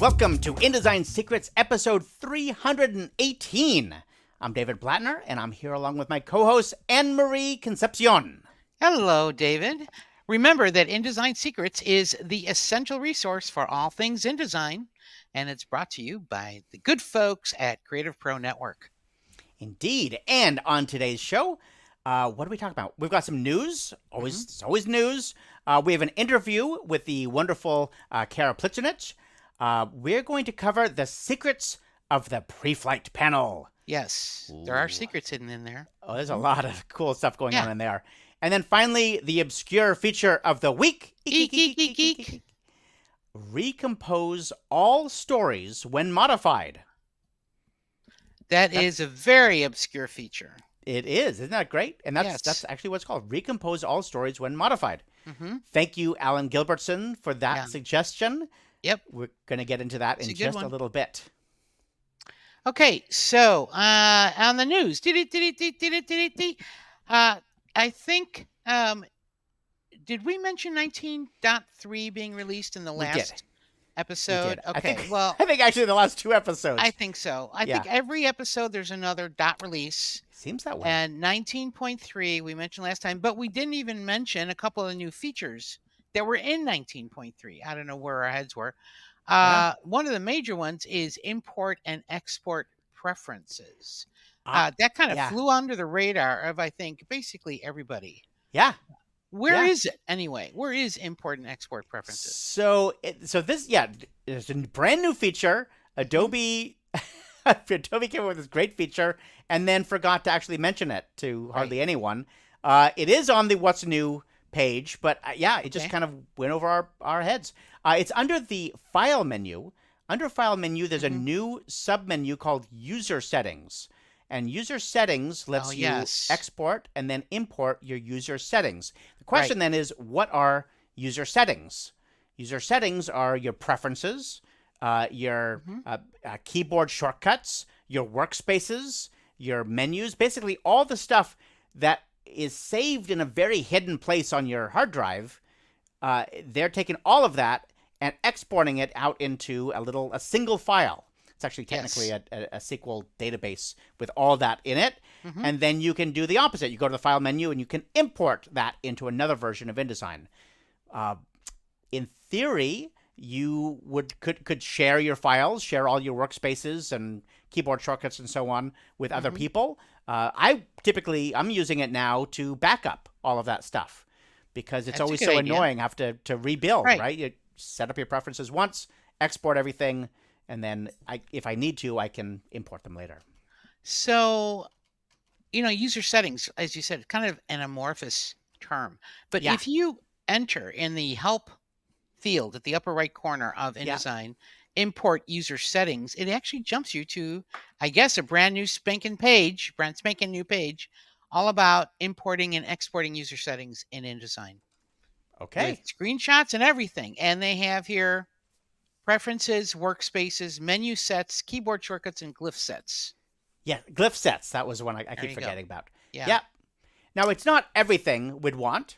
Welcome to InDesign Secrets episode 318. I'm David Blattner, and I'm here along with my co-host, Anne-Marie Concepcion. Hello, David. Remember that InDesign Secrets is the essential resource for all things InDesign, and it's brought to you by the good folks at CreativePro Network. Indeed. And on today's show, what do we talk about? We've got some news. It's always news. We have an interview with the wonderful Khara Plicinic. We're going to cover the secrets of the Preflight Panel. Yes, there are secrets hidden in there. Oh, there's a lot of cool stuff going on in there. And then finally, the obscure feature of the week. Eek. Recompose all stories when modified. That's a very obscure feature. It is. Isn't that great? And that's actually what it's called. Recompose all stories when modified. Mm-hmm. Thank you, Alan Gilbertson, for that suggestion. Yep. We're going to get into that in just a little bit. Okay, so on the news, I think, did we mention 19.3 being released in the last episode? Okay, I think actually the last two episodes. I think so. I think every episode there's another dot release. Seems that way. And 19.3 we mentioned last time, but we didn't even mention a couple of the new features that were in 19.3. I don't know where our heads were. One of the major ones is import and export preferences. That kind of flew under the radar of, I think, basically everybody. Yeah. Where is it anyway? Where is import and export preferences? So this, there's a brand new feature. Adobe came up with this great feature and then forgot to actually mention it to hardly anyone. It is on the What's New page, but it just kind of went over our heads. It's under the File menu. Under File menu, there's a new sub-menu called User Settings. And User Settings lets you export and then import your user settings. The question then is, what are user settings? User settings are your preferences, your keyboard shortcuts, your workspaces, your menus, basically all the stuff that is saved in a very hidden place on your hard drive. They're taking all of that and exporting it out into a single file. It's actually technically a SQL database with all that in it. Mm-hmm. And then you can do the opposite. You go to the File menu and you can import that into another version of InDesign. In theory, you could share your files, share all your workspaces and keyboard shortcuts and so on with other people. I'm using it now to back up all of that stuff because it's always so annoying have to rebuild, right? You set up your preferences once, export everything, and then if I need to, I can import them later. So, user settings, as you said, kind of an amorphous term. But if you enter in the help field at the upper right corner of InDesign, import user settings, it actually jumps you to, I guess, a brand spanking new page, all about importing and exporting user settings in InDesign. Okay. With screenshots and everything. And they have here preferences, workspaces, menu sets, keyboard shortcuts, and glyph sets. Yeah, glyph sets. That was the one I keep forgetting about. Yeah. Now, it's not everything we'd want.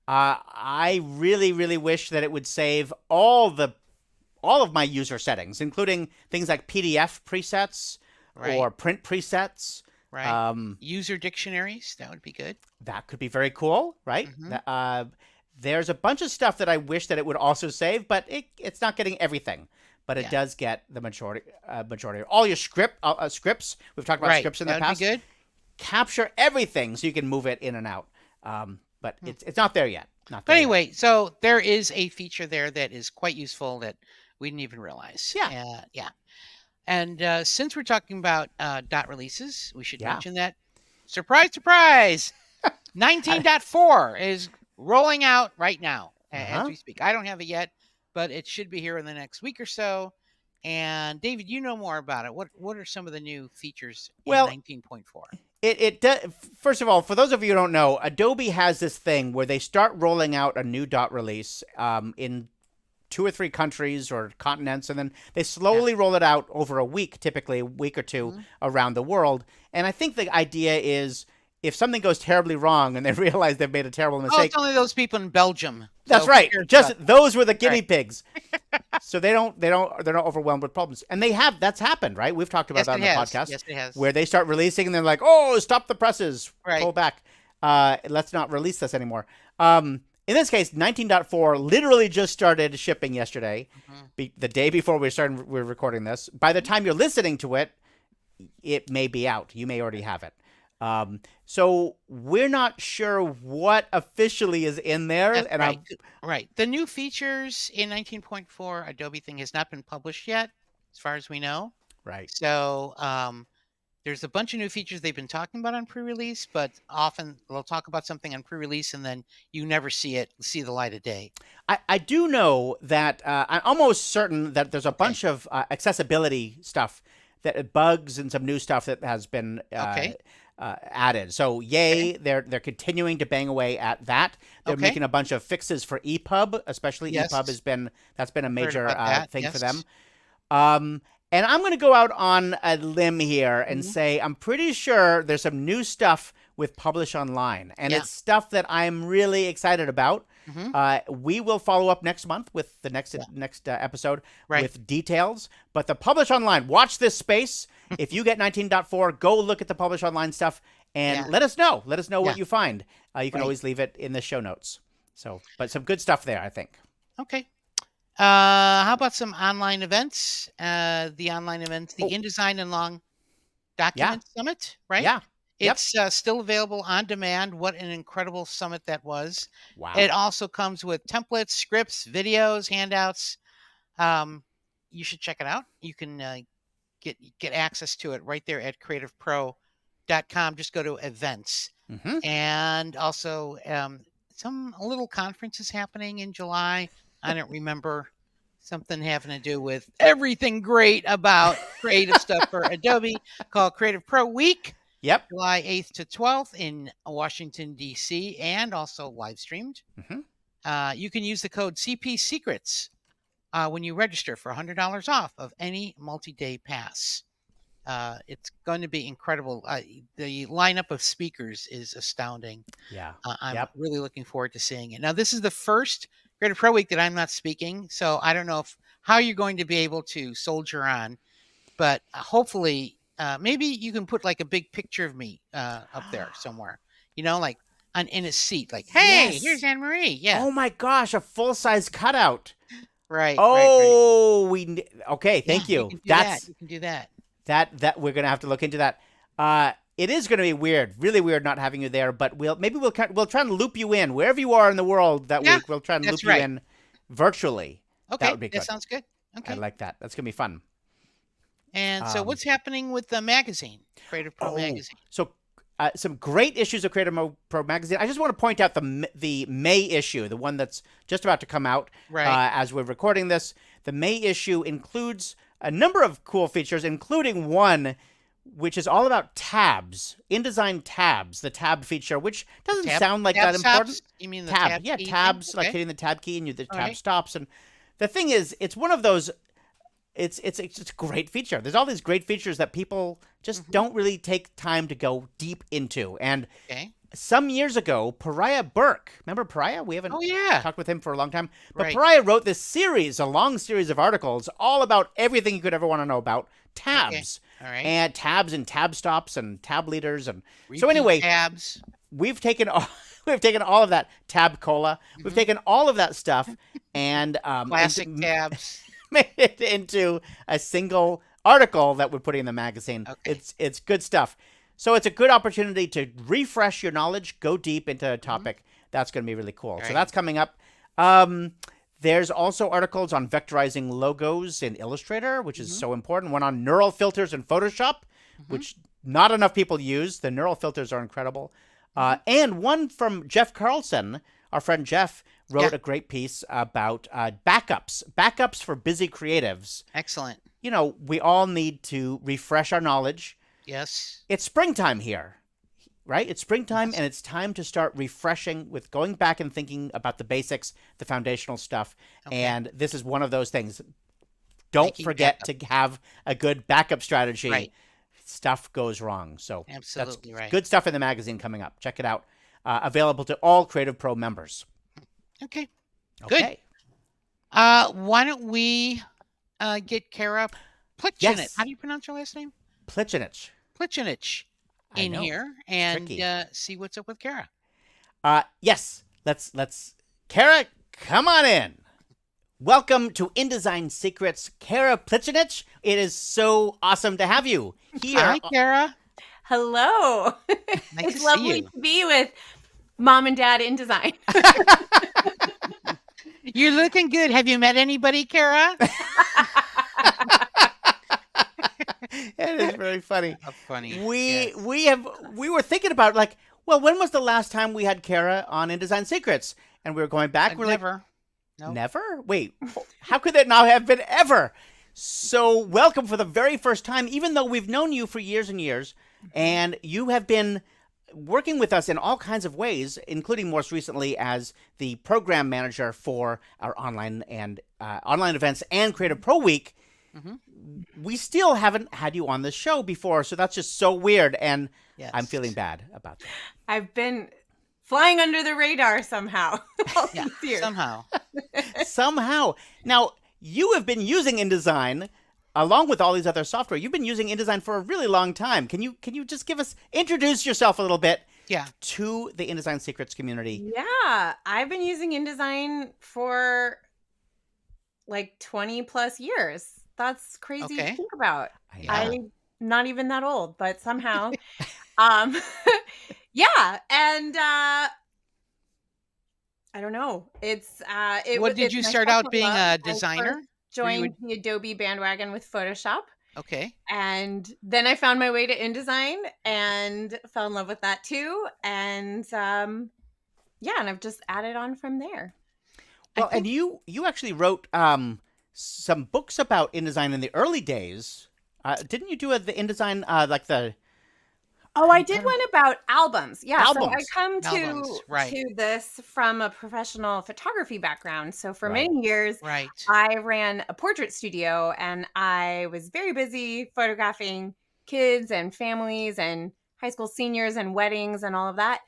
I really, really wish that it would save all of my user settings, including things like PDF presets or print presets. Right. User dictionaries. That would be good. That could be very cool, right? Mm-hmm. There's a bunch of stuff that I wish that it would also save, but it's not getting everything. But it does get the majority. All your scripts. We've talked about scripts in the past. Be good. Capture everything so you can move it in and out. But it's not there yet. But anyway, so there is a feature there that is quite useful that we didn't even realize. Yeah. And since we're talking about dot releases, we should mention that, surprise, surprise, 19.4 is rolling out right now as we speak. I don't have it yet, but it should be here in the next week or so. And David, you know more about it. What are some of the new features in 19.4? It does. First of all, for those of you who don't know, Adobe has this thing where they start rolling out a new dot release in 2 or 3 countries or continents, and then they slowly roll it out over a week, typically a week or two around the world. And I think the idea is if something goes terribly wrong and they realize they've made a terrible mistake. Oh, it's only those people in Belgium. That's right. Those were the guinea pigs. So they're not overwhelmed with problems. And that's happened, right? We've talked about that on the podcast. Yes, it has. Where they start releasing and they're like, oh, stop the presses. Right. Pull back. Let's not release this anymore. In this case, 19.4 literally just started shipping yesterday, the day before we're recording this. By the time you're listening to it, it may be out. You may already have it. So we're not sure what officially is in there. That's right. The new features in 19.4 Adobe thing has not been published yet, as far as we know. Right. So there's a bunch of new features they've been talking about on pre-release, but often they'll talk about something on pre-release and then you never see the light of day. I do know that I'm almost certain that there's a bunch of accessibility stuff, that bugs and some new stuff that has been added. So they're continuing to bang away at that. They're making a bunch of fixes for EPUB, especially EPUB that's been a major thing for them. And I'm going to go out on a limb here and say I'm pretty sure there's some new stuff with Publish Online, and it's stuff that I'm really excited about. We will follow up next month with the next episode with details. But the Publish Online, watch this space. If you get 19.4, go look at the Publish Online stuff and let us know. Let us know what you find. You can always leave it in the show notes. So, but some good stuff there, I think. Okay. How about some online events? The online events, the InDesign and Long Document Summit, right? Yeah. It's still available on demand. What an incredible summit that was. Wow. It also comes with templates, scripts, videos, handouts. You should check it out. You can get access to it right there at CreativePro.com. Just go to events. And also some little conferences happening in July. I don't remember, something having to do with everything great about creative stuff for Adobe called Creative Pro Week. Yep. July 8th to 12th in Washington, D.C. and also live streamed. You can use the code CP Secrets when you register for $100 off of any multi-day pass. It's going to be incredible. The lineup of speakers is astounding. Yeah. I'm really looking forward to seeing it. Now, this is the first Creative Pro Week that I'm not speaking, so I don't know how you're going to be able to soldier on, but hopefully maybe you can put like a big picture of me up there somewhere, like in a seat, like, hey, here's Anne Marie. Yeah. Oh my gosh, a full-size cutout. Right. Oh, okay. Thank you. You can do that. That we're gonna have to look into that. It is gonna be weird, really weird, not having you there. But we'll try and loop you in wherever you are in the world that week. We'll try and loop you in virtually. Okay, that would be good. That sounds good. Okay, I like that. That's gonna be fun. And so, what's happening with the magazine, Creative Pro magazine? So, some great issues of Creative Pro magazine. I just want to point out the May issue, the one that's just about to come out. Right. As we're recording this, the May issue includes a number of cool features, including one which is all about tabs, InDesign tabs, the tab feature, which doesn't sound like that important. You mean the tab? Yeah, tabs, thing? like hitting the tab key and the tab stops. And the thing is, it's one of those. It's a great feature. There's all these great features that people just don't really take time to go deep into. And some years ago, Pariah Burke, remember Pariah? We haven't talked with him for a long time. But Pariah wrote this series, a long series of articles, all about everything you could ever want to know about tabs. All right. And tabs and tab stops and tab leaders. And Repeat so anyway, tabs. We've taken all of that tab cola. We've taken all of that stuff and classic tabs. Made it into a single article that we're putting in the magazine. Okay. It's good stuff. So it's a good opportunity to refresh your knowledge, go deep into a topic. That's going to be really cool. So that's coming up. There's also articles on vectorizing logos in Illustrator, which is so important. One on neural filters in Photoshop, which not enough people use. The neural filters are incredible. And one from Jeff Carlson, our friend Jeff, wrote a great piece about backups for busy creatives. Excellent. We all need to refresh our knowledge. Yes. It's springtime here, right? It's springtime, and it's time to start refreshing with going back and thinking about the basics, the foundational stuff. And this is one of those things. Don't forget to have a good backup strategy. Right. stuff goes wrong. So absolutely that's right. good stuff in the magazine coming up. Check it out. Available to all CreativePro members. Okay. Okay. Why don't we get Khara Plicinic? Yes. How do you pronounce your last name? Plicinic. Plicinic in here and see what's up with Khara. Yes. Let's Khara, come on in. Welcome to InDesignSecrets, Khara Plicinic. It is so awesome to have you here. Hi, Khara. Hello. Nice it's to lovely see you. to be with Mom and Dad InDesign. You're looking good. Have you met anybody, Khara? It is very funny. Funny. We were thinking about when was the last time we had Khara on InDesignSecrets? And we were going back. We're never. Nope. Never? Wait, how could that not have been ever? So welcome for the very first time, even though we've known you for years and years, and you have been working with us in all kinds of ways, including most recently as the program manager for our online events and Creative Pro Week. Mm-hmm. We still haven't had you on the show before, so that's just so weird, and I'm feeling bad about that. I've been flying under the radar somehow. Somehow. Now, you have been using InDesign along with all these other software. You've been using InDesign for a really long time. Can you just introduce yourself a little bit to the InDesign Secrets community? Yeah, I've been using InDesign for 20 plus years. That's crazy to think about. I'm not even that old, but somehow. Yeah, and I don't know. It's did you start out being a designer? Joined the Adobe bandwagon with Photoshop. Okay. And then I found my way to InDesign and fell in love with that too. And and I've just added on from there. Well, and you actually wrote some books about InDesign in the early days. Didn't you do the InDesign Oh, I did one about albums. Yeah, albums. So I come to this from a professional photography background. So for many years, I ran a portrait studio, and I was very busy photographing kids and families and high school seniors and weddings and all of that.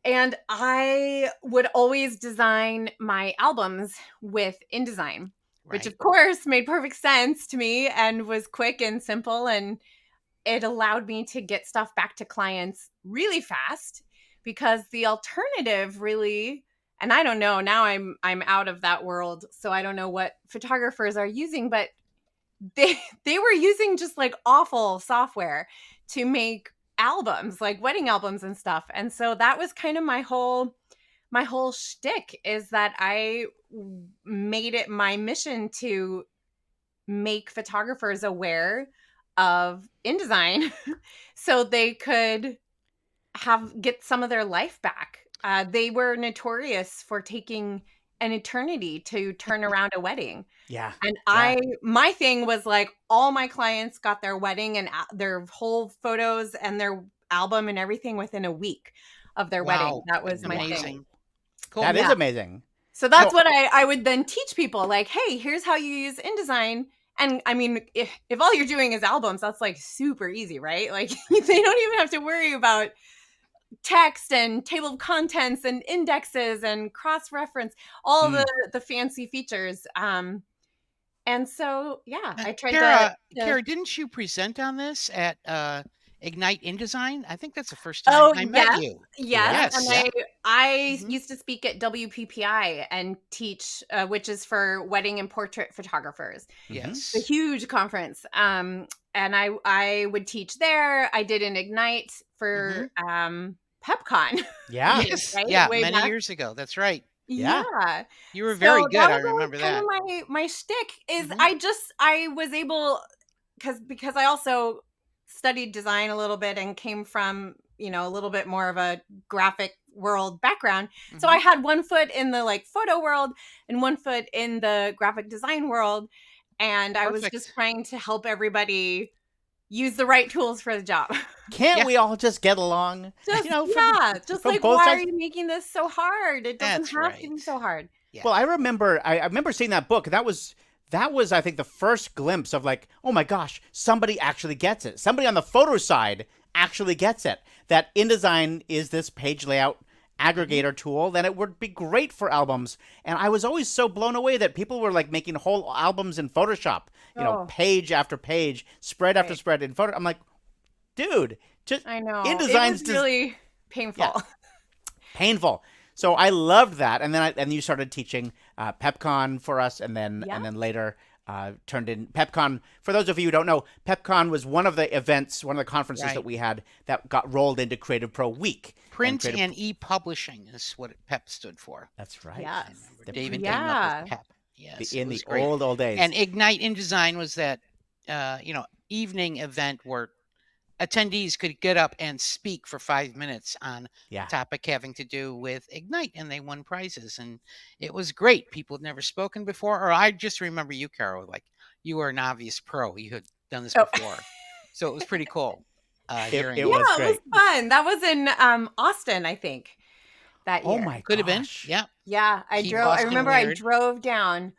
And I would always design my albums with InDesign, which of course made perfect sense to me and was quick and simple, and it allowed me to get stuff back to clients really fast, because the alternative really, and I don't know, now I'm out of that world, so I don't know what photographers are using, but they were using just awful software to make albums, like wedding albums and stuff. And so that was kind of my whole shtick, is that I made it my mission to make photographers aware of InDesign so they could get some of their life back. They were notorious for taking an eternity to turn around a wedding. Yeah. And my thing was all my clients got their wedding and their whole photos and their album and everything within a week of their wedding. That was my thing. Cool. That is amazing. So that's what I would then teach people, hey, here's how you use InDesign. And I mean, if all you're doing is albums, that's super easy, right? They don't even have to worry about text and table of contents and indexes and cross-reference, all the fancy features. And so, I tried to... Khara, didn't you present on this at Ignite InDesign? I think that's the first time I met you. Yes. And I used to speak at WPPI and teach, which is for wedding and portrait photographers. Yes. A huge conference. And I would teach there. I did an Ignite for PepCon. Yeah. Yes. Yeah, many years ago. That's right. Yeah. You were very good. I remember that. Kind of my shtick is I was able, because I also studied design a little bit and came from, a little bit more of a graphic world background. So I had one foot in the photo world and one foot in the graphic desigin world. And I was just trying to help everybody use the right tools for the job. Can't we all just get along? Just why are you making this so hard? It doesn't have to be so hard. Yeah. Well, I remember seeing that book. That was that was, I think, the first glimpse of like, oh my gosh, somebody actually gets it. Somebody on the photo side actually gets it. That InDesign is this page layout aggregator tool, then it would be great for albums. And I was always so blown away that people were like making whole albums in Photoshop, page after page, spread after spread in Photoshop. I'm like, dude, just I know. InDesign's it was really painful. Yeah. Painful. So I loved that, and then you started teaching PepCon for us, and then later turned in PepCon. For those of you who don't know, PepCon was one of the events, one of the conferences that we had that got rolled into CreativePro Week. Print and e-publishing is what PEP stood for. That's right. Yes. David came up with PEP. Yes, in the old days. And Ignite InDesign was that evening event where attendees could get up and speak for 5 minutes on a topic having to do with Ignite, and they won prizes, and it was great. People had never spoken before, or I just remember you, Carol, like you were an obvious pro. You had done this before, so it was pretty cool. It was great. It was fun. That was in Austin, I think, that year. Oh my, could have been. Yeah. I drove down.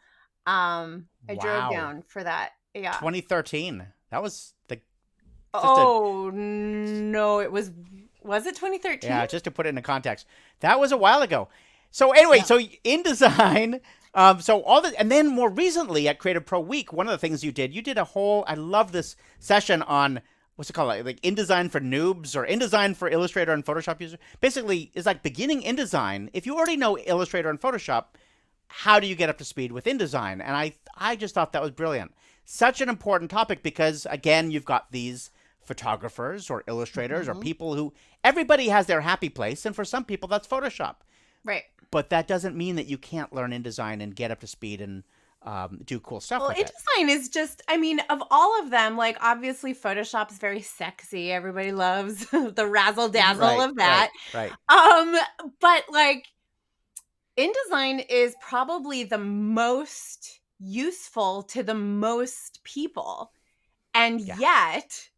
I drove down for that. Yeah, 2013. That was the. No, it was it 2013? Yeah, just to put it into context, that was a while ago. So anyway, so InDesign, and then more recently at CreativePro Week, one of the things you did a whole, I love this session on, what's it called, like InDesign for noobs or InDesign for Illustrator and Photoshop users. Basically, it's like beginning InDesign. If you already know Illustrator and Photoshop, how do you get up to speed with InDesign? And I just thought that was brilliant. Such an important topic because, again, you've got these photographers or illustrators or people who, everybody has their happy place, and for some people that's Photoshop. Right. But that doesn't mean that you can't learn InDesign and get up to speed and do cool stuff with it. InDesign is just, I mean, of all of them, like obviously Photoshop's very sexy. Everybody loves the razzle dazzle of that. Right. But like InDesign is probably the most useful to the most people. And yet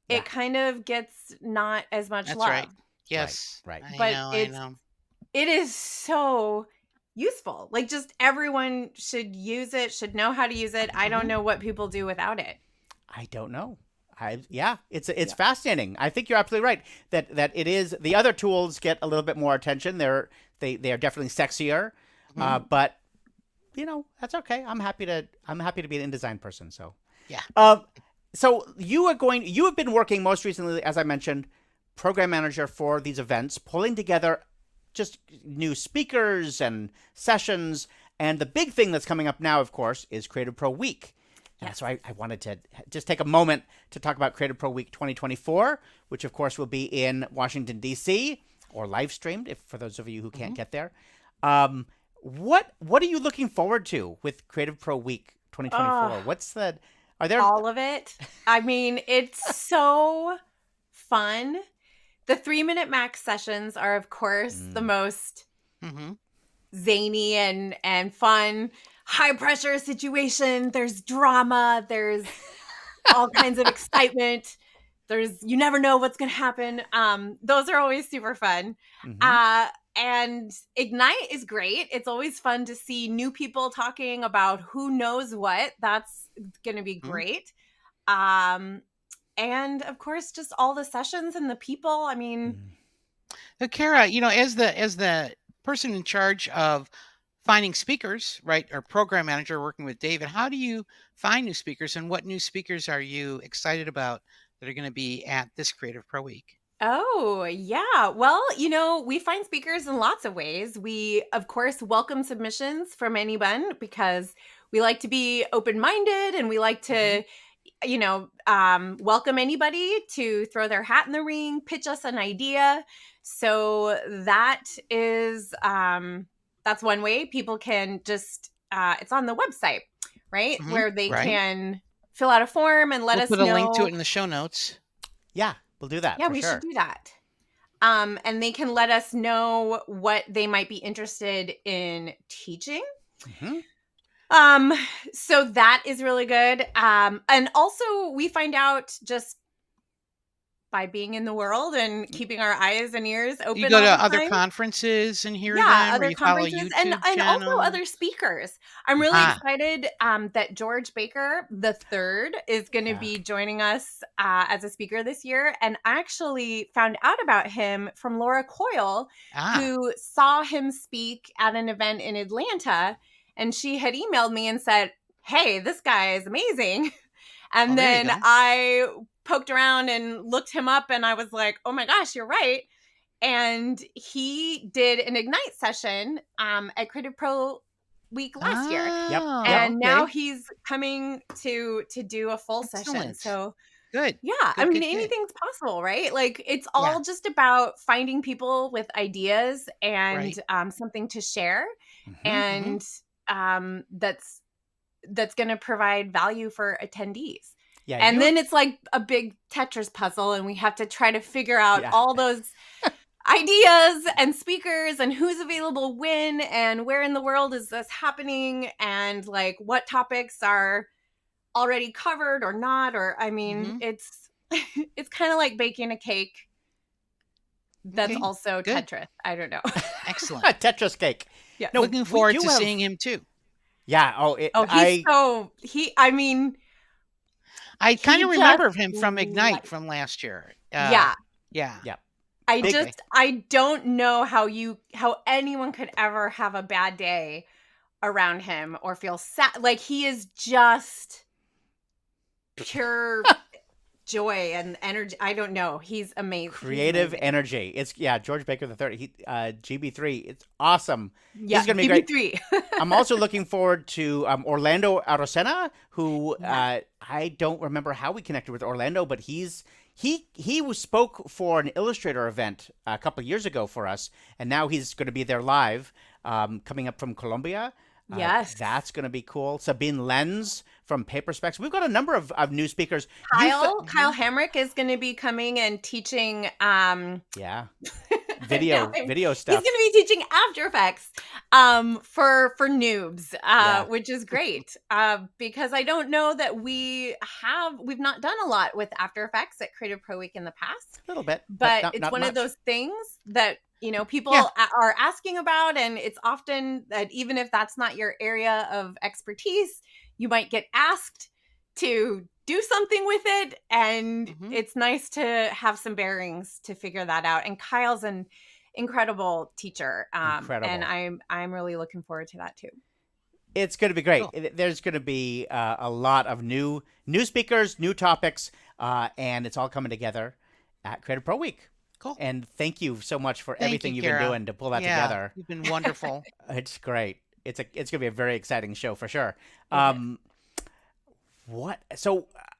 it kind of gets not as much love. Right. Yes. Right. I know. It is so useful. Like just everyone should use it, should know how to use it. I don't know what people do without it. I don't know. It's fascinating. I think you're absolutely right that it is. The other tools get a little bit more attention. They are definitely sexier, but that's okay. I'm happy to be an InDesign person. So so you have been working most recently, as I mentioned, program manager for these events, pulling together just new speakers and sessions. And the big thing that's coming up now, of course, is CreativePro Week. And so I wanted to just take a moment to talk about CreativePro Week 2024, which of course will be in Washington, D.C., or live streamed for those of you who can't get there. What are you looking forward to with CreativePro Week 2024? Are there all of it? I mean, it's so fun. The 3-minute max sessions are, of course, the most zany and fun, high pressure situation. There's drama. There's all kinds of excitement. You never know what's going to happen. Those are always super fun. And Ignite is great. It's always fun to see new people talking about who knows what. That's going to be great. And of course, just all the sessions and the people. I mean, so Khara, as the person in charge of finding speakers, right, or program manager working with David, how do you find new speakers, and what new speakers are you excited about that are going to be at this CreativePro Week? Oh, yeah. Well, we find speakers in lots of ways. We, of course, welcome submissions from anyone because we like to be open-minded and we like to, welcome anybody to throw their hat in the ring, pitch us an idea. So that is, that's one way people can just, it's on the website, right? Where they can fill out a form and let us know. We'll put a link to it in the show notes. Yeah. We'll do that. Yeah, we should do that. And they can let us know what they might be interested in teaching. So that is really good. And also we find out just by being in the world and keeping our eyes and ears open. You go to other conferences and hear them, other or you follow conferences YouTube and also channels? other speakers. I'm really excited that George Baker III is going to be joining us as a speaker this year. And I actually found out about him from Laura Coyle, who saw him speak at an event in Atlanta. And she had emailed me and said, hey, this guy is amazing. And then I poked around and looked him up and I was like, oh my gosh, you're right. And he did an Ignite session at CreativePro Week last year. And now he's coming to do a full session. So good. Yeah. I mean, anything's possible, right? Like it's all just about finding people with ideas and something to share. And that's going to provide value for attendees. Yeah, and then it's like a big Tetris puzzle and we have to try to figure out all those ideas and speakers and who's available when and where in the world is this happening and like what topics are already covered or not. Or I mean, it's kind of like baking a cake that's also Tetris. I don't know. Excellent. Tetris cake. Yeah. No, looking forward to seeing him too. Yeah. I mean, I kind of remember him from Ignite from last year. Yeah. Big I don't know how anyone could ever have a bad day around him or feel sad. Like he is just pure joy and energy. I don't know. He's amazing. Creative energy. It's George Baker III. He GB3. It's awesome. Yeah, he's gonna be GB3. Great. I'm also looking forward to Orlando Arocena, who I don't remember how we connected with Orlando, but he spoke for an Illustrator event a couple of years ago for us, and now he's going to be there live, coming up from Colombia. Yes. That's going to be cool. Sabine Lenz from Paper Specs. We've got a number of new speakers. Kyle Hamrick is going to be coming and teaching video stuff. He's going to be teaching After Effects for noobs, which is great because I don't know that we've not done a lot with After Effects at Creative Pro Week in the past. A little bit. But it's one of those things that people are asking about, and it's often that even if that's not your area of expertise, you might get asked to do something with it, and it's nice to have some bearings to figure that out. And Kyle's an incredible teacher, and I'm really looking forward to that too. It's going to be great. Cool. There's going to be a lot of new speakers, new topics, and it's all coming together at Creative Pro Week. Cool. And thank you so much for everything you've been doing to pull that together. You've been wonderful. It's great. It's going to be a very exciting show for sure. So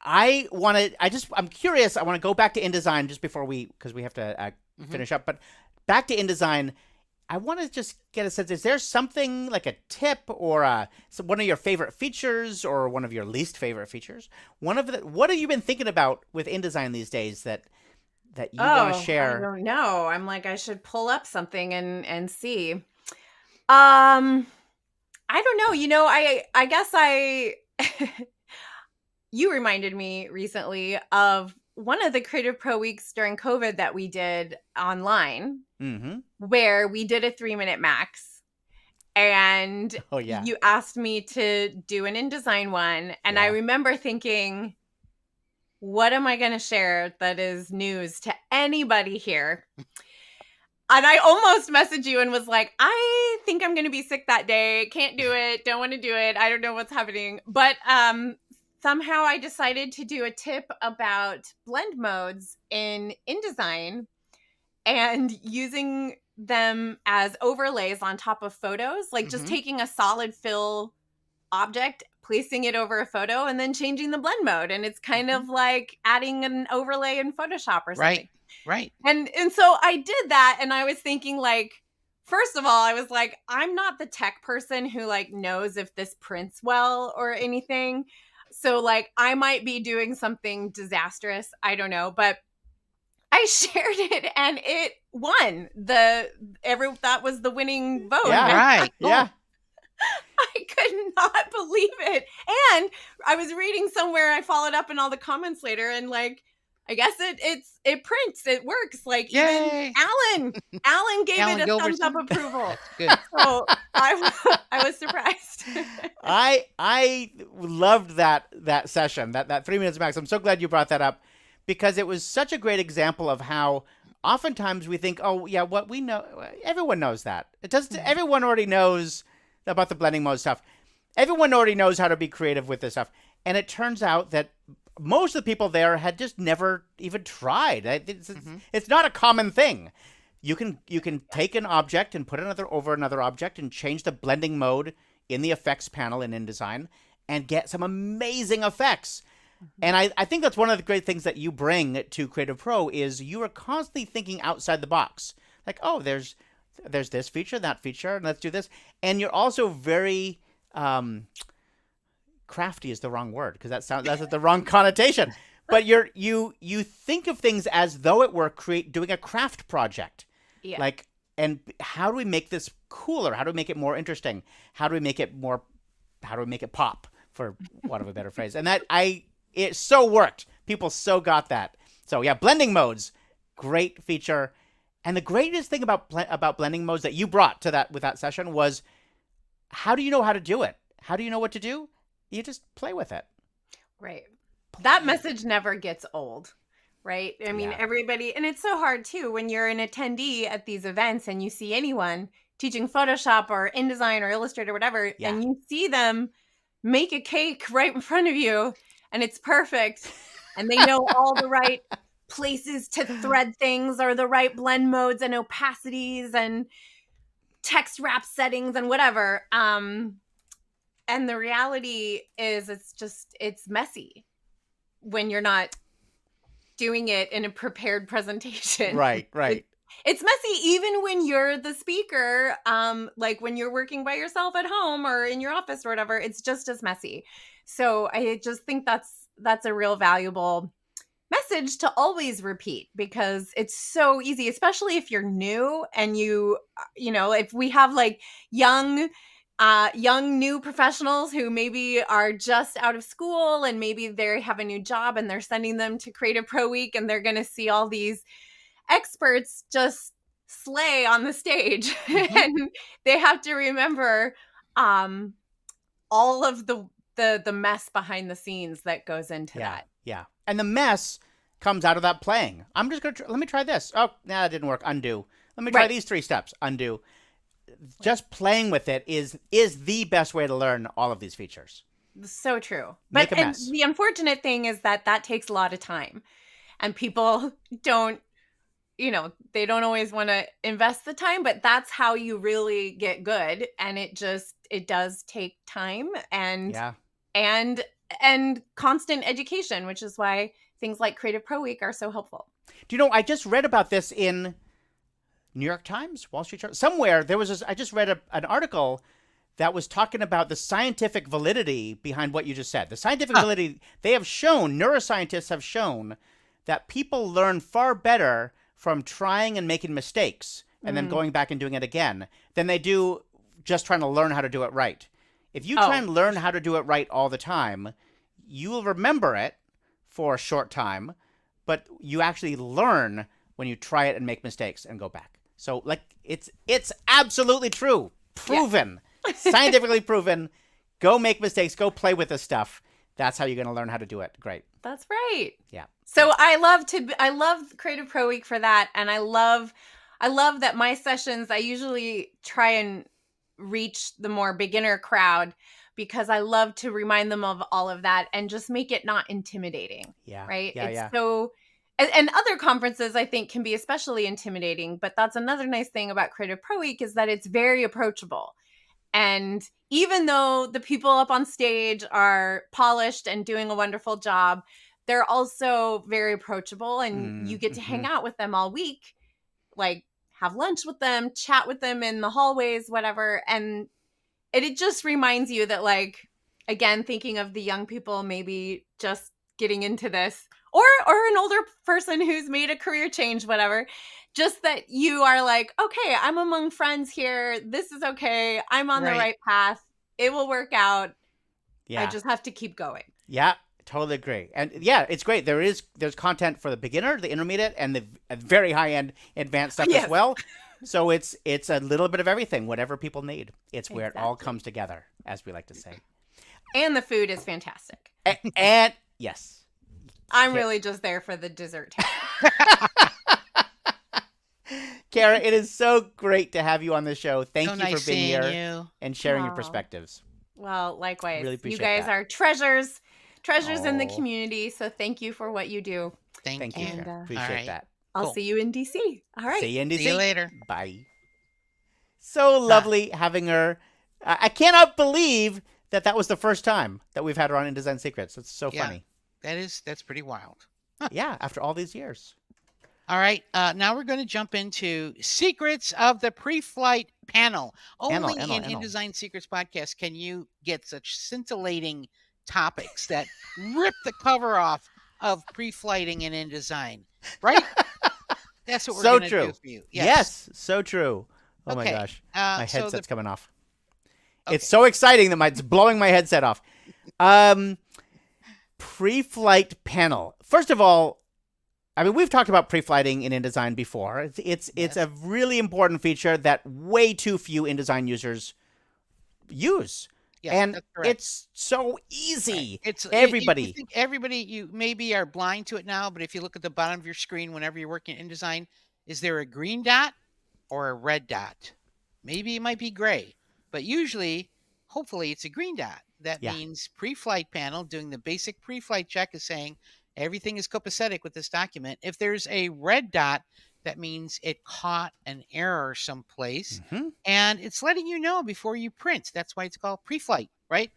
I'm curious. I want to go back to InDesign just before because we have to finish up. But back to InDesign, I want to just get a sense. Is there something like a tip or one of your favorite features or one of your least favorite features? What have you been thinking about with InDesign these days that you want to share? I don't know. I'm like, I should pull up something and see. I don't know. I guess you reminded me recently of one of the Creative Pro Weeks during COVID that we did online, where we did a 3-minute max. And you asked me to do an InDesign one. And I remember thinking, what am I going to share that is news to anybody here? And I almost messaged you and was like, I think I'm going to be sick that day. Can't do it. Don't want to do it. I don't know what's happening. But somehow I decided to do a tip about blend modes in InDesign and using them as overlays on top of photos, like just taking a solid fill object, placing it over a photo, and then changing the blend mode. And it's kind of like adding an overlay in Photoshop or something. Right. And so I did that, and I was thinking, like, first of all, I was like, I'm not the tech person who like knows if this prints well or anything. So like I might be doing something disastrous. I don't know, but I shared it and it won. That was the winning vote. Yeah, right. Yeah. I could not believe it. And I was reading somewhere, I followed up in all the comments later, and like I guess it prints. It works. Like Yay! even Alan gave it a thumbs up approval. Good. So I was surprised. I loved that session, that 3 minutes max. I'm so glad you brought that up, because it was such a great example of how oftentimes we think, oh yeah, what we know, everyone knows that. It does. Everyone already knows about the blending mode stuff. Everyone already knows how to be creative with this stuff. And it turns out that most of the people there had just never even tried. It's not a common thing. You can take an object and put it over another object and change the blending mode in the effects panel in InDesign and get some amazing effects. And I think that's one of the great things that you bring to CreativePro is you are constantly thinking outside the box. Like, oh, there's this feature, that feature, and let's do this. And you're also very crafty is the wrong word, because that's the wrong connotation. But you think of things as though it were doing a craft project. Yeah. Like, and how do we make this cooler? How do we make it more interesting? How do we make it pop, for want of a better phrase? And it so worked. People so got that. So yeah, blending modes, great feature. And the greatest thing about blending modes that you brought to with that session was, how do you know how to do it? How do you know what to do? You just play with it. Right. That message never gets old, right? I mean, everybody, and it's so hard too when you're an attendee at these events and you see anyone teaching Photoshop or InDesign or Illustrator or whatever, and you see them make a cake right in front of you and it's perfect and they know all the right places to thread things or the right blend modes and opacities and text wrap settings and whatever. And the reality is it's messy when you're not doing it in a prepared presentation. Right. It's messy even when you're the speaker, like when you're working by yourself at home or in your office or whatever, it's just as messy. So I just think that's a real valuable message to always repeat, because it's so easy, especially if you're new and you know, if we have like young new professionals who maybe are just out of school and maybe they have a new job and they're sending them to Creative Pro Week and they're going to see all these experts just slay on the stage. And they have to remember all of the mess behind the scenes that goes into that. Yeah. And the mess comes out of that playing. I'm just going to let me try this. Oh, that didn't work. Undo. Let me try these 3 steps. Undo. Just playing with it is the best way to learn all of these features. So true. But and the unfortunate thing is that takes a lot of time, and people don't, they don't always want to invest the time, but that's how you really get good. And it does take time and constant education, which is why things like Creative Pro Week are so helpful. Do you know, I just read about this in New York Times, Wall Street Journal, somewhere. I just read an article that was talking about the scientific validity behind what you just said. The scientific validity, neuroscientists have shown that people learn far better from trying and making mistakes and then going back and doing it again than they do just trying to learn how to do it right. If you try and learn how to do it right all the time, you will remember it for a short time, but you actually learn when you try it and make mistakes and go back. So like it's absolutely true. Proven. Yeah. Scientifically proven. Go make mistakes, go play with this stuff. That's how you're going to learn how to do it. Great. That's right. Yeah. So I love Creative Pro Week for that, and I love that my sessions, I usually try and reach the more beginner crowd, because I love to remind them of all of that and just make it not intimidating. Yeah. Right? So, and other conferences I think can be especially intimidating, but that's another nice thing about Creative Pro Week is that it's very approachable. And even though the people up on stage are polished and doing a wonderful job, they're also very approachable, and you get to hang out with them all week, like have lunch with them, chat with them in the hallways, whatever. And it just reminds you that, like, again, thinking of the young people maybe just getting into this, or an older person who's made a career change, whatever, just that you are like, okay, I'm among friends here. This is okay. I'm on the right path. It will work out. Yeah. I just have to keep going. Yeah. totally agree. And yeah, it's great. There's content for the beginner, the intermediate, and the very high end advanced stuff as well. So it's a little bit of everything, whatever people need. It's where it all comes together, as we like to say. And the food is fantastic. And yes. I'm really just there for the dessert. Khara, it is so great to have you on the show. Thank you for being here and sharing your perspectives. Well, likewise. Really appreciate you guys that. are treasures in the community. So thank you for what you do. Thank you. Appreciate that. I'll see you in DC. All right. See you in DC. See you later. Bye. So lovely having her. I cannot believe that was the first time that we've had her on InDesign Secrets. It's so funny. That's pretty wild. Yeah, after all these years. All right. Now we're going to jump into secrets of the Preflight Panel. Only in InDesign Secrets Podcast can you get such scintillating topics that rip the cover off of pre-flighting in InDesign, right? That's what we're going to do for you. Yes, so true. Oh my gosh, my headset's coming off. Okay. It's so exciting that it's blowing my headset off. Preflight Panel. First of all, I mean, we've talked about pre-flighting in InDesign before. It's a really important feature that way too few InDesign users use. Yes, and it's so easy. Right. It's everybody. You maybe are blind to it now, but if you look at the bottom of your screen whenever you're working in InDesign, is there a green dot or a red dot? Maybe it might be gray, but usually, hopefully, it's a green dot. That means Preflight Panel doing the basic pre-flight check is saying everything is copacetic with this document. If there's a red dot, that means it caught an error someplace, and it's letting you know before you print. That's why it's called pre-flight, right?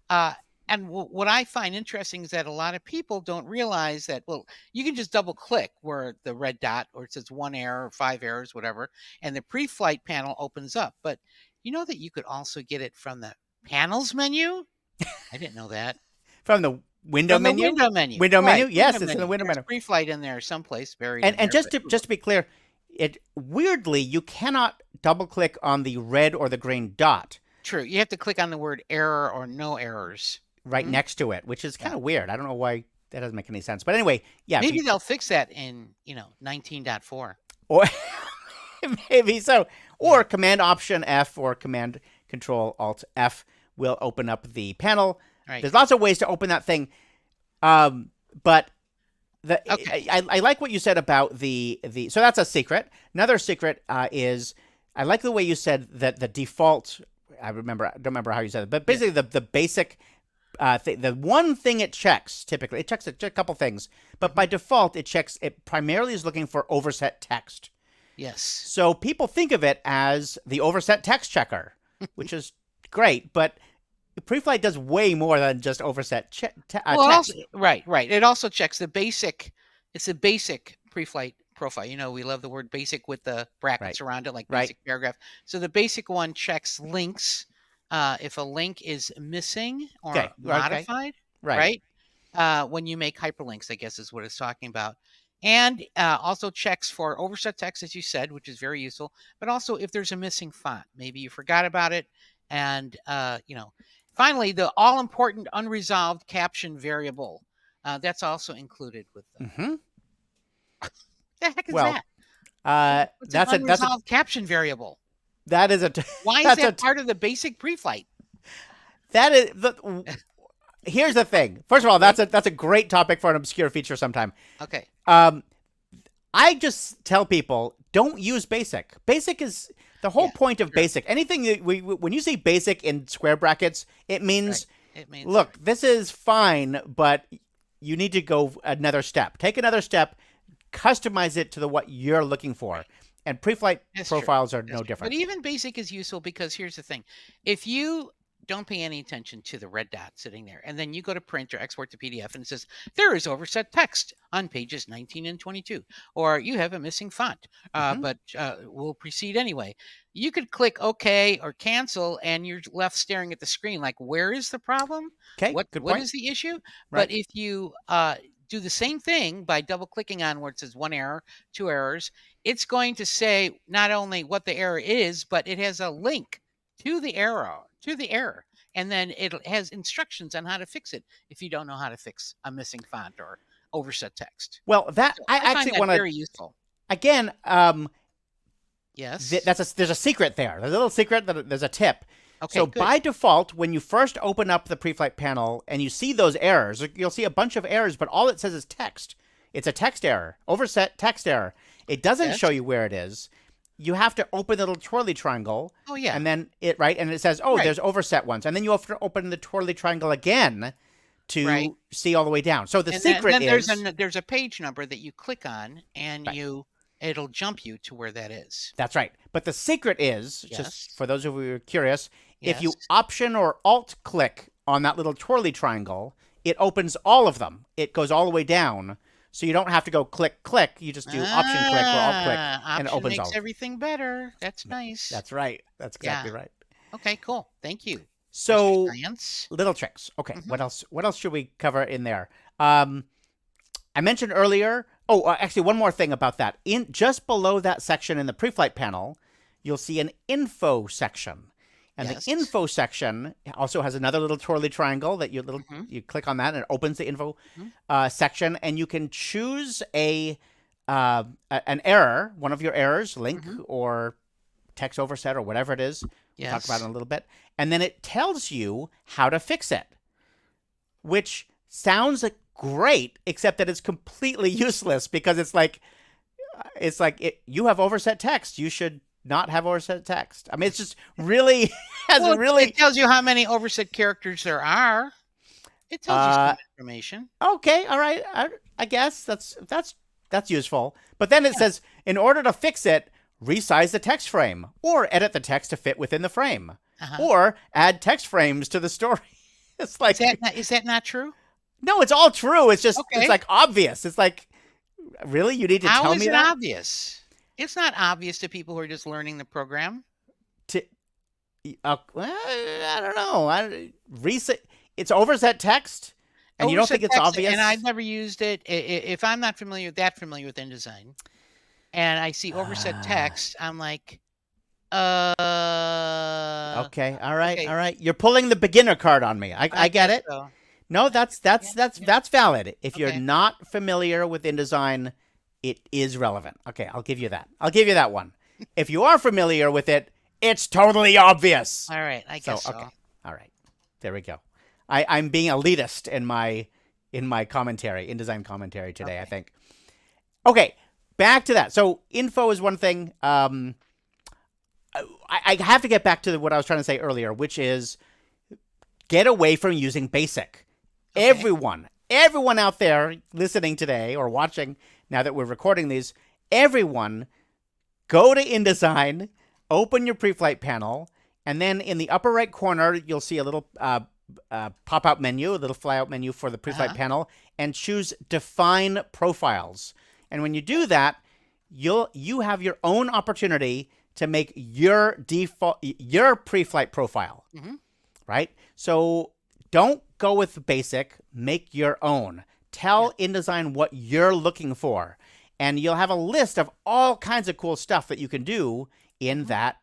And what I find interesting is that a lot of people don't realize that, well, you can just double click where the red dot, or it says 1 error or 5 errors, whatever, and the pre-flight panel opens up. But you know that you could also get it from the panels menu? I didn't know that. From the window menu? Window menu. Window menu? Yes, it's in the window menu. Pre-flight in there someplace buried. And just to be clear, weirdly, you cannot double click on the red or the green dot. True. You have to click on the word error or no errors right next to it, which is kind of weird. I don't know why that doesn't make any sense. But anyway, maybe they'll fix that in 19.4. Or maybe so. Or Command Option F or Command Control Alt F will open up the panel. Right. There's lots of ways to open that thing. But I like what you said about the so that's a secret. Another secret is I like the way you said that the default. I don't remember how you said it, but basically the basic the one thing it checks typically, it checks a couple things, but by default it primarily is looking for overset text. Yes. So people think of it as the overset text checker, which is great, but Preflight does way more than just overset text. Also, right. It also checks the basic. It's a basic Preflight profile. We love the word basic with the brackets around it, like basic paragraph. So the basic one checks links. If a link is missing or modified, right? When you make hyperlinks, I guess is what it's talking about. And also checks for overset text, as you said, which is very useful. But also if there's a missing font, maybe you forgot about it. And, finally, the all-important unresolved caption variable. That's also incled with them. What the heck is that? That's an unresolved caption variable. That is Why is that part of the basic pre-flight? That is here's the thing. First of all, that's a great topic for an obscure feature sometime. Okay. I just tell people don't use basic. Basic is the whole point of basic. Anything when you say basic in square brackets, it means look, this is fine, but you need to go another step. Take another step, customize it to what you're looking for. And Preflight profiles are no different. But even basic is useful because here's the thing. If you don't pay any attention to the red dot sitting there, and then you go to print or export to PDF and it says, there is overset text on pages 19 and 22, or you have a missing font, but we'll proceed anyway. You could click OK or cancel, and you're left staring at the screen like, where is the problem? Okay, what is the issue? Right. But if you do the same thing by double clicking on where it says 1 error, 2 errors, it's going to say not only what the error is, but it has a link to the error. and then it has instructions on how to fix it if you don't know how to fix a missing font or overset text. Well, that so I actually want to very useful. Again, yes, there's a secret there. There's a little secret, there's a tip. Okay, so good. By default, when you first open up the Preflight panel and you see those errors, you'll see a bunch of errors, but all it says is text. It's a text error, overset text error. It doesn't show you where it is. You have to open the little twirly triangle. Oh, yeah. And then and it says, there's overset ones. And then you have to open the twirly triangle again to see all the way down. So the secret is... there's a page number that you click on, and it'll jump you to where that is. That's right. But the secret is, just for those of you who are curious, if you Option or Alt click on that little twirly triangle, it opens all of them. It goes all the way down. So you don't have to go click, click. You just do Option click or Alt click, and it opens all. Makes everything better. That's nice. That's right. That's exactly right. Okay, cool. Thank you. So little tricks. Okay, what else? What else should we cover in there? I mentioned earlier. Actually, one more thing about that. Just below that section in the Preflight panel, you'll see an info section. And the info section also has another little twirly triangle that you click on that and it opens the info section, and you can choose an error, one of your errors, link or text overset or whatever it is. We'll talk about it in a little bit. And then it tells you how to fix it, which sounds great, except that it's completely useless because it's like you have overset text. You should not have overset text. I mean, it's just really it tells you how many overset characters there are. It tells you some information. Okay, all right. I guess that's useful. But then it says, in order to fix it, resize the text frame or edit the text to fit within the frame or add text frames to the story. It's like, is that not true? No, it's all true. It's just it's like obvious. It's like, really, you need to tell me that? How is it obvious? It's not obvious to people who are just learning the program. Well, I don't know. It's overset text, and you don't think it's obvious? And I've never used it. If I'm not familiar with InDesign, and I see overset text, I'm like, okay, all right. You're pulling the beginner card on me. I get it. So. No, that's valid. If you're not familiar with InDesign, it is relevant. Okay, I'll give you that. I'll give you that one. If you are familiar with it, it's totally obvious. All right, I guess so. Okay. All right. There we go. I'm being elitist in my commentary, InDesign commentary today, I think. Okay, back to that. So info is one thing. I have to get back to what I was trying to say earlier, which is get away from using basic. Okay. Everyone out there listening today or watching now that we're recording these, everyone go to InDesign, open your Preflight panel, and then in the upper right corner, you'll see a little pop-out menu, a little flyout menu for the Preflight panel, and choose Define Profiles. And when you do that, you have your own opportunity to make your Preflight profile, right? So don't go with basic, make your own. Tell InDesign what you're looking for, and you'll have a list of all kinds of cool stuff that you can do in that.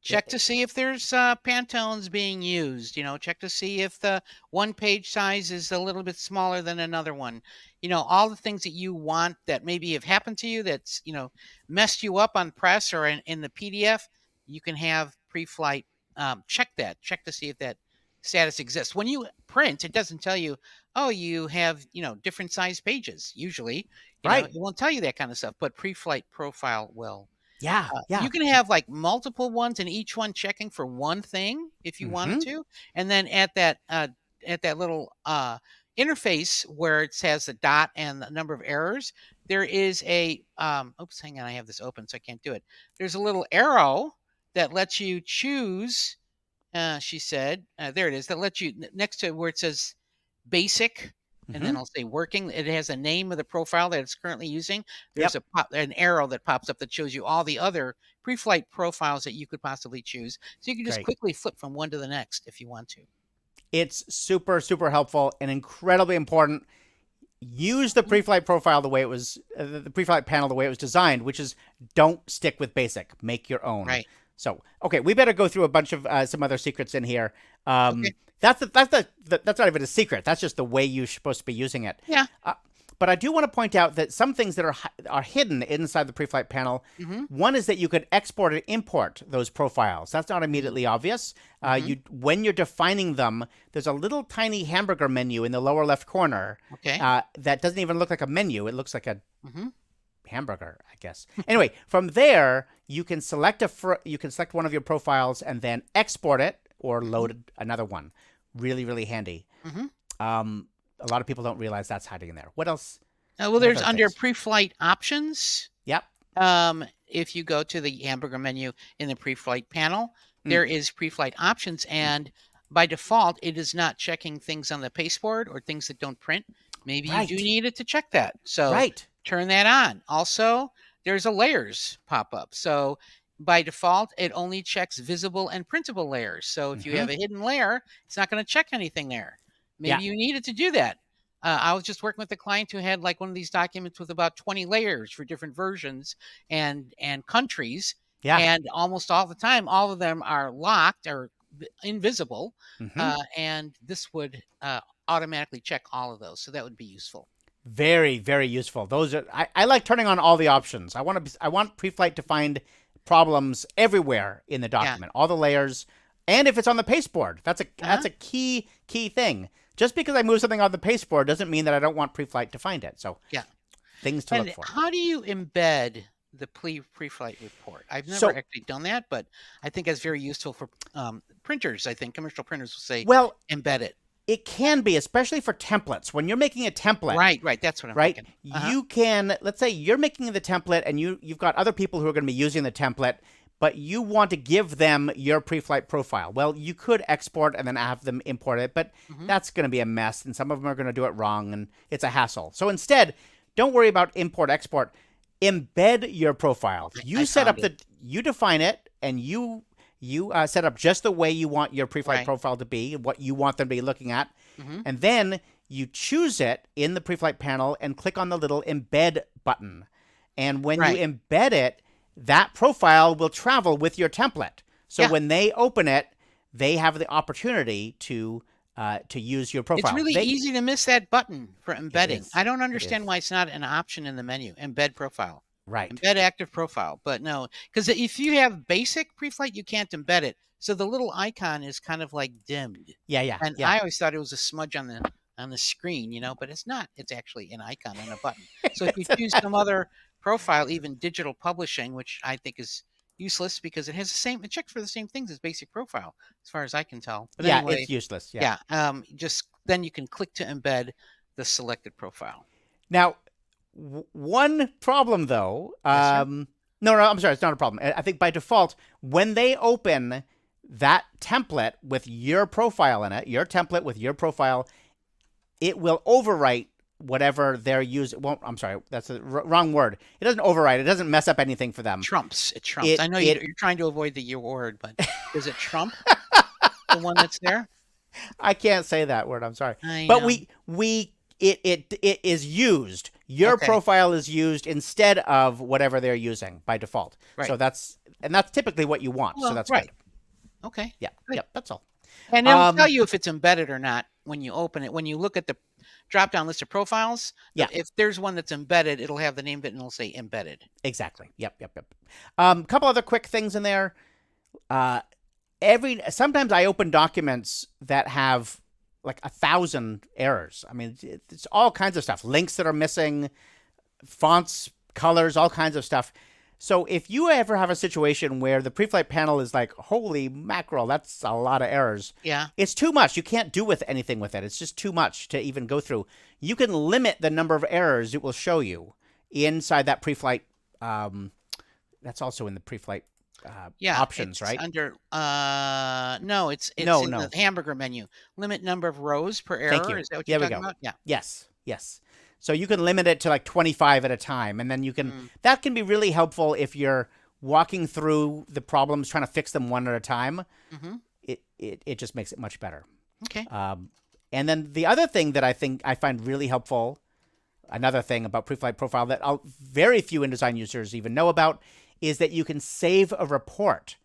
Check to see if there's Pantones being used. Check to see if the one page size is a little bit smaller than another one. All the things that you want that maybe have happened to you that's, messed you up on press or in the PDF, you can have Preflight check that. Check to see if that status exists. When you print, it doesn't tell you, you have, different size pages. Usually, it won't tell you that kind of stuff, but Preflight Profile will. Yeah. You can have like multiple ones and each one checking for one thing if you wanted to. And then at that little interface where it says the dot and the number of errors, there is a, hang on, I have this open, so I can't do it. There's a little arrow that lets you choose, she said, there it is, that lets you, next to where it says basic, and then I'll say working. It has a name of the profile that it's currently using. There's an arrow that pops up that shows you all the other Preflight profiles that you could possibly choose. So you can just quickly flip from one to the next if you want to. It's super, super helpful and incredibly important. Use the Preflight profile the way it was, the Preflight panel the way it was designed, which is don't stick with basic. Make your own. Right. So, okay, we better go through a bunch of some other secrets in here. Okay. That's not even a secret. That's just the way you're supposed to be using it. Yeah. But I do want to point out that some things that are hidden inside the Preflight panel. One is that you could export and import those profiles. That's not immediately obvious. When you're defining them, there's a little tiny hamburger menu in the lower left corner. Okay. That doesn't even look like a menu. It looks like a hamburger, I guess. Anyway, from there you can select one of your profiles and then export it or load another one. Really, really handy. A lot of people don't realize that's hiding in there. What else? Well, there's under Preflight options. Yep. If you go to the hamburger menu in the Preflight panel, there is Preflight options, and by default, it is not checking things on the pasteboard or things that don't print. Maybe you do need it to check that. So turn that on. Also, there's a layers pop-up. So by default, it only checks visible and printable layers. So if you have a hidden layer, it's not going to check anything there. Maybe you needed to do that. I was just working with a client who had like one of these documents with about 20 layers for different versions and countries. Yeah. And almost all the time, all of them are locked or invisible. And this would automatically check all of those. So that would be useful. Very, very useful. Those are I like turning on all the options. I want Preflight to find problems everywhere in the document, all the layers. And if it's on the pasteboard, that's a key thing. Just because I move something on the pasteboard doesn't mean that I don't want Preflight to find it. So things to look for. How do you embed the Preflight report? I've never actually done that, but I think that's very useful for printers. I think commercial printers will say, well, embed it. It can be, especially for templates. When you're making a template. Right. That's what I'm thinking. You can, let's say you're making the template and you've got other people who are going to be using the template, but you want to give them your Preflight profile. Well, you could export and then have them import it, but that's going to be a mess, and some of them are going to do it wrong, and it's a hassle. So instead, don't worry about import, export. Embed your profile. You define it, and you set up just the way you want your Preflight profile to be, what you want them to be looking at, and then you choose it in the Preflight panel and click on the little embed button. And when you embed it, that profile will travel with your template. So when they open it, they have the opportunity to use your profile. It's really easy to miss that button for embedding. I don't understand why it's not an option in the menu. Embed profile. Right. Embed active profile. But no, because if you have basic Preflight, you can't embed it. So the little icon is kind of like dimmed. Yeah. And I always thought it was a smudge on the screen, but it's not. It's actually an icon and a button. So if you choose some other profile, even digital publishing, which I think is useless because it checks for the same things as basic profile, as far as I can tell. But anyway, it's useless. Just then you can click to embed the selected profile. Now, one problem though, no, I'm sorry, it's not a problem. I think by default, when they open that template with your profile in it, your template with your profile, it will overwrite whatever they're using. Well, I'm sorry, that's the wrong word. It doesn't overwrite. It doesn't mess up anything for them. It trumps. I know you're trying to avoid your word, but does it trump the one that's there? I can't say that word. I'm sorry. But it is used. Your profile is used instead of whatever they're using by default. Right. So that's typically what you want. So that's good. Okay. Yeah. Good. Yep. That's all. And it'll tell you if it's embedded or not when you open it. When you look at the drop-down list of profiles, if there's one that's embedded, it'll have the name of it and it'll say embedded. Exactly. Yep. Couple other quick things in there. Sometimes I open documents that have like 1,000 errors. I mean, it's all kinds of stuff. Links that are missing, fonts, colors, all kinds of stuff. So if you ever have a situation where the Preflight panel is like, holy mackerel, that's a lot of errors. Yeah. It's too much. You can't do anything with it. It's just too much to even go through. You can limit the number of errors it will show you inside that Preflight. That's also in the Preflight options, right? Under no, it's in the hamburger menu. Limit number of rows per error. Thank you. Is that what you're talking about? Yeah. Yes. So you can limit it to like 25 at a time, and then you can. That can be really helpful if you're walking through the problems, trying to fix them one at a time. It just makes it much better. Okay. And then the other thing that I find really helpful, another thing about Preflight Profile that very few InDesign users even know about, is that you can save a report.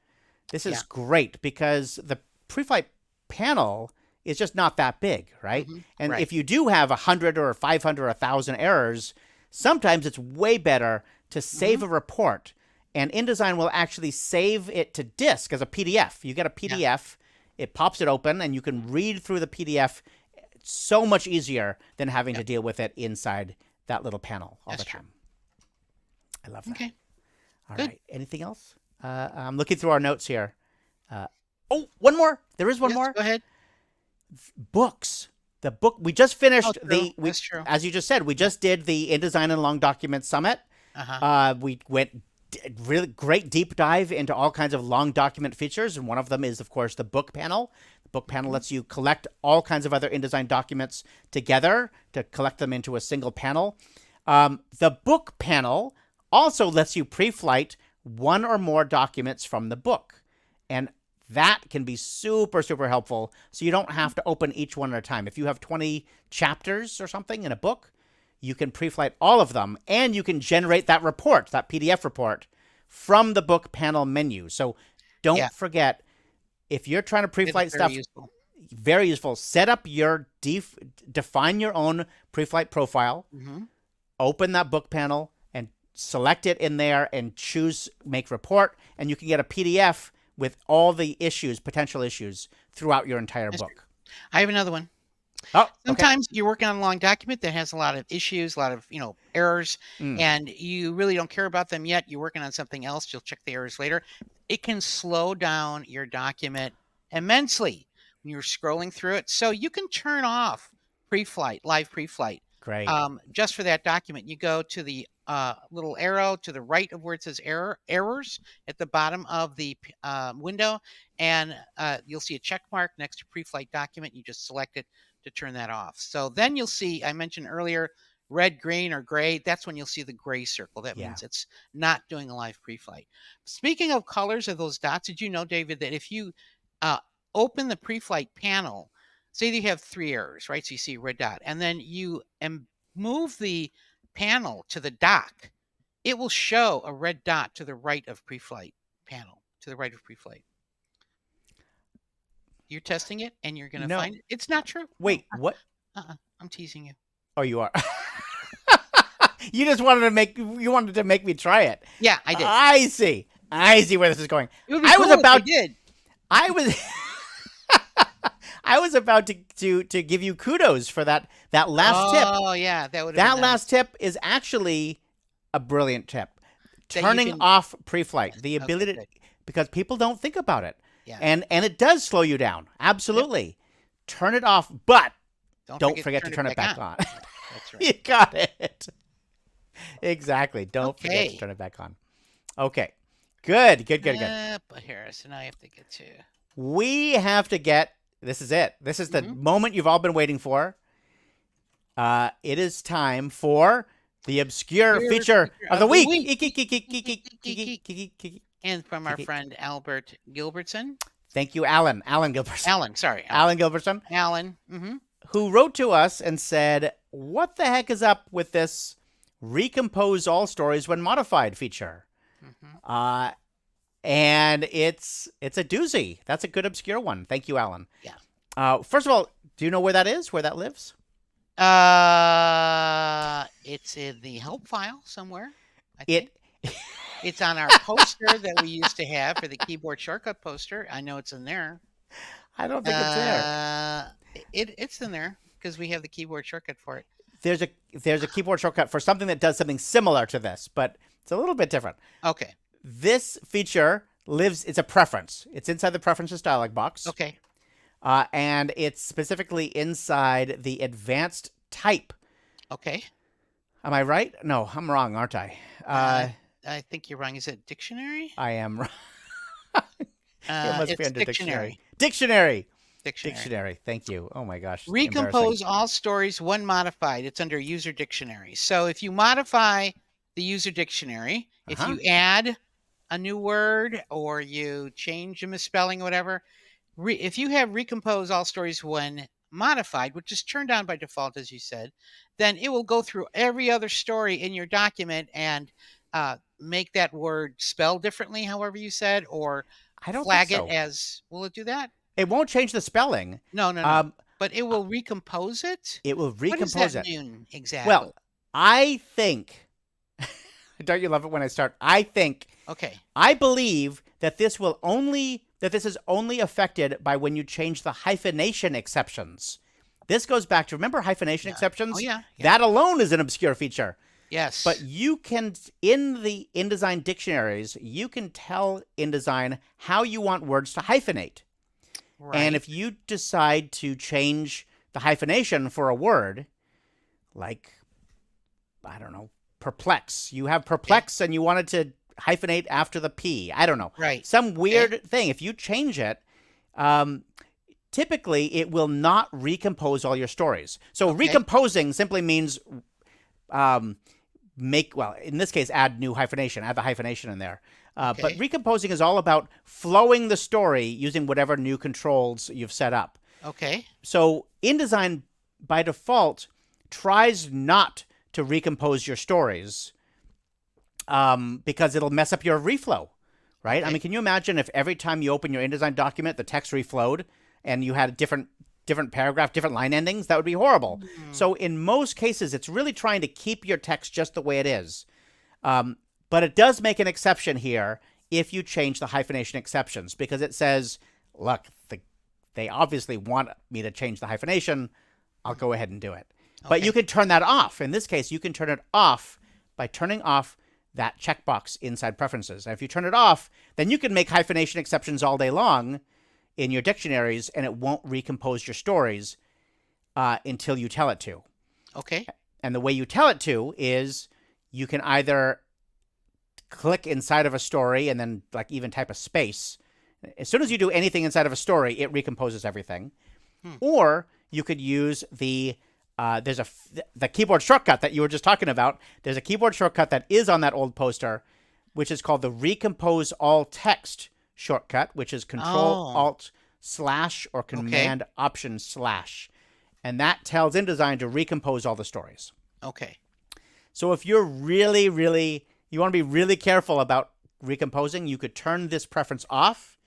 This is great because the Preflight panel is just not that big, right? And if you do have 100 or 500 or 1,000 errors, sometimes it's way better to save a report. And InDesign will actually save it to disk as a PDF. You get a PDF, it pops it open, and you can read through the PDF. It's so much easier than having to deal with it inside that little panel all the time. I love that. Okay. All right. Anything else? I'm looking through our notes here. One more. There is one more. Go ahead. Books. The book we just finished. That's true. As you just said, we just did the InDesign and Long Document Summit. We went really great deep dive into all kinds of long document features, and one of them is, of course, the book panel. The book panel lets you collect all kinds of other InDesign documents together to collect them into a single panel. The book panel also lets you pre-flight one or more documents from the book, and that can be super, super helpful, so you don't have to open each one at a time. If you have 20 chapters or something in a book, you can pre-flight all of them, and you can generate that report, that PDF report, from the book panel menu. So don't forget, if you're trying to pre-flight stuff, very useful. Set up your, define your own pre-flight profile, open that book panel, and select it in there, and choose Make Report, and you can get a PDF with all the issues, potential issues, throughout your entire book. I have another one. Sometimes you're working on a long document that has a lot of issues, a lot of errors, and you really don't care about them yet. You're working on something else. You'll check the errors later. It can slow down your document immensely when you're scrolling through it. So you can turn off pre-flight, live pre-flight. Great. Just for that document, you go to the little arrow to the right of where it says errors at the bottom of the window, and you'll see a check mark next to pre-flight document. You just select it to turn that off. So then you'll see, I mentioned earlier, red, green, or gray. That's when you'll see the gray circle. That means it's not doing a live pre-flight. Speaking of colors of those dots, did you know, David, that if you open the pre-flight panel, say you have 3 errors, right? So you see a red dot, and then you move the panel to the dock, it will show a red dot to the right of pre-flight panel, to the right of pre-flight. You're testing it, and you're going to find it. It's not true. Wait, what? I'm teasing you. Oh, you are. You just wanted to make me try it. Yeah, I did. I see where this is going. It would be cool if you did. I was about to give you kudos for that last tip. Oh yeah, that would. That last tip is actually a brilliant tip. Turning off pre-flight, the ability because people don't think about it. Yeah. And it does slow you down. Absolutely. Yep. Turn it off, but don't forget to turn it back on. That's right. You got it. Exactly. Don't forget to turn it back on. Okay. Good. But here, so now I have to get to. We have to get. This is it. This is the moment you've all been waiting for. It is time for the obscure feature of the week. And from our friend Albert Gilbertson. Thank you, Alan. Alan Gilbertson. Alan Gilbertson. Alan. Who wrote to us and said, what the heck is up with this recompose all stories when modified feature? And it's a doozy. That's a good obscure one. Thank you, Alan. Yeah. First of all, do you know where that is? Where that lives? It's in the help file somewhere. I think. It's on our poster that we used to have for the keyboard shortcut poster. I know it's in there. I don't think it's there. It's in there because we have the keyboard shortcut for it. There's a keyboard shortcut for something that does something similar to this, but it's a little bit different. Okay. This feature it's a preference. It's inside the preferences dialog box. Okay. And it's specifically inside the advanced type. Okay. Am I right? No, I'm wrong, aren't I? I think you're wrong. Is it dictionary? I am wrong. It must be under dictionary. Dictionary. Thank you. Oh my gosh. Recompose all stories when modified. It's under user dictionary. So if you modify the user dictionary, if you add a new word or you change a misspelling or whatever, if you have recompose all stories when modified, which is turned on by default, as you said, then it will go through every other story in your document and make that word spell differently, however you said, or I don't flag think so. it as, will it do that? It won't change the spelling. No. But it will recompose it? It will recompose what does that it. mean exactly? Well, I think, don't you love it when I start? I believe that this is only affected by when you change the hyphenation exceptions. This goes back to, remember hyphenation exceptions? Oh, yeah. That alone is an obscure feature. Yes. But you can, in the InDesign dictionaries, you can tell InDesign how you want words to hyphenate. Right. And if you decide to change the hyphenation for a word, like, I don't know, perplex. You have perplex and you want it to hyphenate after the P. I don't know. Right. Some weird thing. If you change it, typically it will not recompose all your stories. So recomposing simply means in this case, add new hyphenation, add the hyphenation in there. But recomposing is all about flowing the story using whatever new controls you've set up. Okay. So InDesign, by default, tries not to recompose your stories because it'll mess up your reflow, right? I mean, can you imagine if every time you open your InDesign document, the text reflowed and you had a different paragraph, different line endings? That would be horrible. So in most cases, it's really trying to keep your text just the way it is. But it does make an exception here if you change the hyphenation exceptions, because it says, look, they obviously want me to change the hyphenation. I'll go ahead and do it. But you can turn that off. In this case, you can turn it off by turning off that checkbox inside preferences. And if you turn it off, then you can make hyphenation exceptions all day long in your dictionaries, and it won't recompose your stories until you tell it to. Okay. And the way you tell it to is you can either click inside of a story and then like even type a space. As soon as you do anything inside of a story, it recomposes everything. Or you could use the keyboard shortcut that you were just talking about. There's a keyboard shortcut that is on that old poster, which is called the Recompose All Text shortcut, which is Control-Alt/ or Command-Option/. And that tells InDesign to recompose all the stories. Okay. So if you're you want to be really careful about recomposing, you could turn this preference off,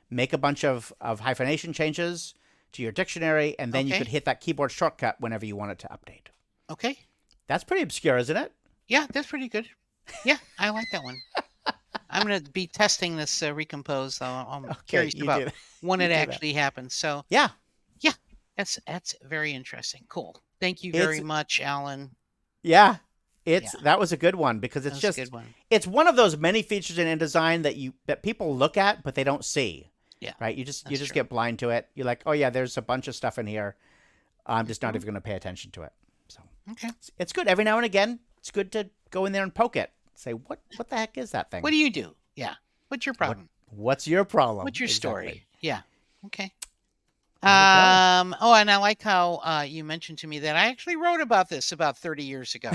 make a bunch of hyphenation changes to your dictionary, and then you could hit that keyboard shortcut whenever you want it to update. Okay. That's pretty obscure, isn't it? Yeah, that's pretty good. Yeah, I like that one. I'm going to be testing this recompose, though. I'm curious about when it actually happens. So yeah, that's very interesting. Cool. Thank you very much, Alan. Yeah. That was a good one, because it's just, it's one of those many features in InDesign that people look at, but they don't see. Yeah. Right. You just get blind to it. You're like, oh yeah, there's a bunch of stuff in here. I'm just not even going to pay attention to it. So it's good. Every now and again, it's good to go in there and poke it. Say, what the heck is that thing? What do you do? Yeah. What's your problem? What's your problem? What's your story? Yeah. Okay. And I like how you mentioned to me that I actually wrote about this about 30 years ago.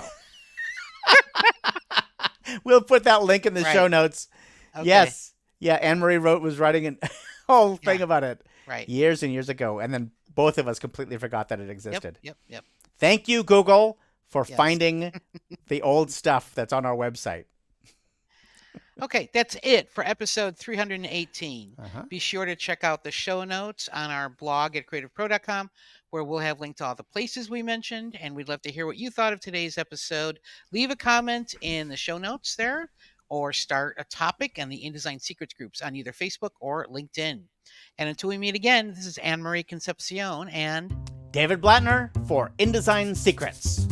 We'll put that link in the show notes. Okay. Yes. Yeah, Anne-Marie was writing a whole thing about it years and years ago, and then both of us completely forgot that it existed. Yep. Thank you, Google, for finding the old stuff that's on our website. Okay, that's it for episode 318. Be sure to check out the show notes on our blog at CreativePro.com, where we'll have linked to all the places we mentioned, and we'd love to hear what you thought of today's episode. Leave a comment in the show notes there, or start a topic in the InDesign Secrets groups on either Facebook or LinkedIn. And until we meet again, this is Anne-Marie Concepcion and David Blattner for InDesign Secrets.